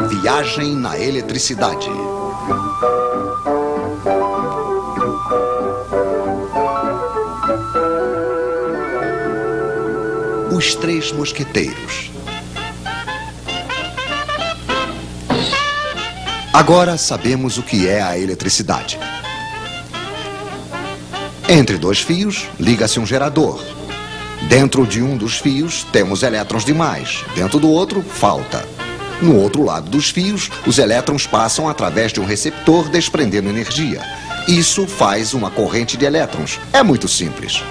Viagem na eletricidade. Os Três Mosqueteiros. Agora sabemos o que é a eletricidade. Entre dois fios, liga-se um gerador. Dentro de um dos fios, temos elétrons demais. Dentro do outro, falta. No outro lado dos fios, os elétrons passam através de um receptor, desprendendo energia. Isso faz uma corrente de elétrons. É muito simples.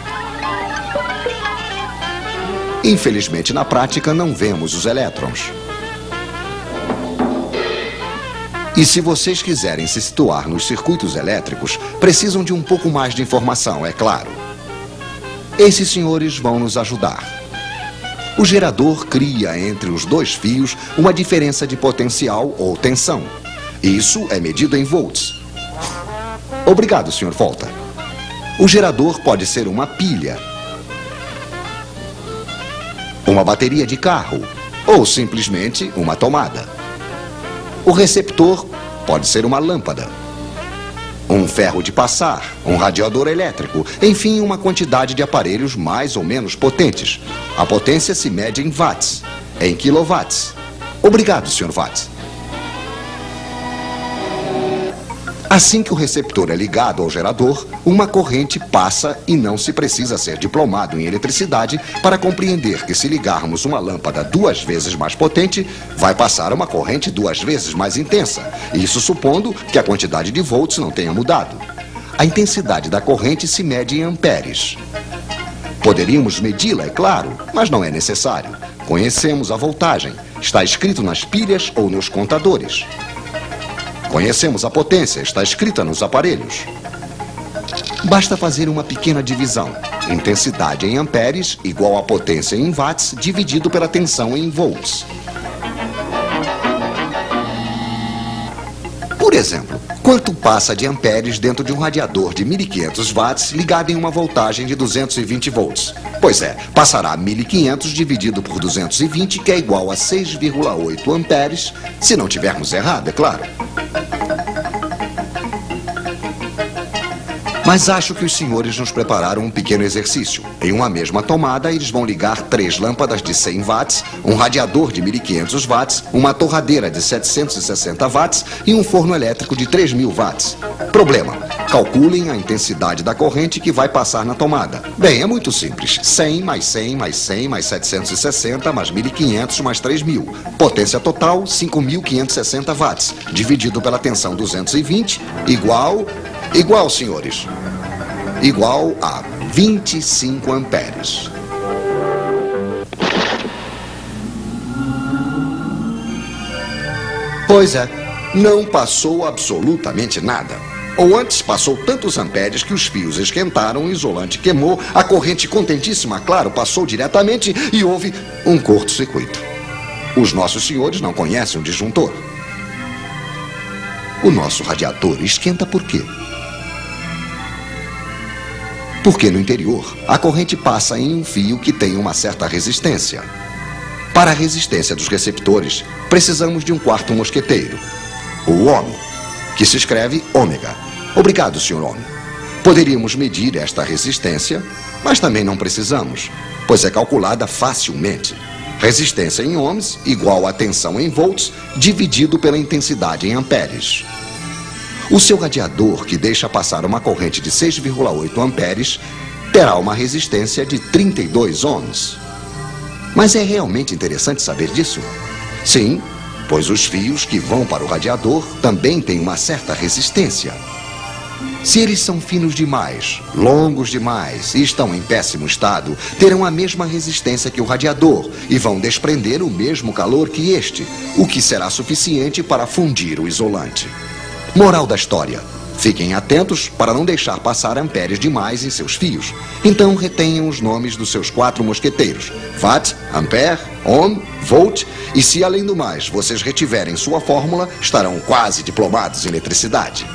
Infelizmente, na prática, não vemos os elétrons. E se vocês quiserem se situar nos circuitos elétricos, precisam de um pouco mais de informação, é claro. Esses senhores vão nos ajudar. O gerador cria entre os dois fios uma diferença de potencial ou tensão. Isso é medido em volts. Obrigado, Sr. Volta. O gerador pode ser uma pilha, uma bateria de carro ou simplesmente uma tomada. O receptor pode ser uma lâmpada, um ferro de passar, um radiador elétrico, enfim, uma quantidade de aparelhos mais ou menos potentes. A potência se mede em watts, em quilowatts. Obrigado, Sr. Watts. Assim que o receptor é ligado ao gerador, uma corrente passa e não se precisa ser diplomado em eletricidade para compreender que se ligarmos uma lâmpada 2 vezes mais potente, vai passar uma corrente 2 vezes mais intensa. Isso supondo que a quantidade de volts não tenha mudado. A intensidade da corrente se mede em amperes. Poderíamos medi-la, é claro, mas não é necessário. Conhecemos a voltagem. Está escrito nas pilhas ou nos contadores. Conhecemos a potência, está escrita nos aparelhos. Basta fazer uma pequena divisão. Intensidade em amperes igual a potência em watts dividido pela tensão em volts. Por exemplo, quanto passa de amperes dentro de um radiador de 1500 watts ligado em uma voltagem de 220 volts? Pois é, passará 1500 dividido por 220, que é igual a 6,8 amperes, se não tivermos errado, é claro. Mas acho que os senhores nos prepararam um pequeno exercício. Em uma mesma tomada, eles vão ligar 3 lâmpadas de 100 watts, um radiador de 1500 watts, uma torradeira de 760 watts e um forno elétrico de 3000 watts. Problema: calculem a intensidade da corrente que vai passar na tomada. Bem, é muito simples. 100 mais 100 mais 100 mais 760 mais 1500 mais 3000. Potência total, 5560 watts. Dividido pela tensão 220, igual, senhores, igual a 25 amperes. Pois é, não passou absolutamente nada. Ou antes, passou tantos amperes que os fios esquentaram, o isolante queimou, a corrente contentíssima, claro, passou diretamente e houve um curto-circuito. Os nossos senhores não conhecem o disjuntor. O nosso radiador esquenta por quê? Porque no interior, a corrente passa em um fio que tem uma certa resistência. Para a resistência dos receptores, precisamos de um quarto mosqueteiro, o ohm, que se escreve ômega. Obrigado, Sr. Ohm. Poderíamos medir esta resistência, mas também não precisamos, pois é calculada facilmente. Resistência em ohms igual a tensão em volts dividido pela intensidade em amperes. O seu radiador, que deixa passar uma corrente de 6,8 amperes, terá uma resistência de 32 ohms. Mas é realmente interessante saber disso? Sim, pois os fios que vão para o radiador também têm uma certa resistência. Se eles são finos demais, longos demais e estão em péssimo estado, terão a mesma resistência que o radiador e vão desprender o mesmo calor que este, o que será suficiente para fundir o isolante. Moral da história: fiquem atentos para não deixar passar amperes demais em seus fios. Então retenham os nomes dos seus 4 mosqueteiros: watt, ampere, ohm, volt, e se além do mais vocês retiverem sua fórmula, estarão quase diplomados em eletricidade.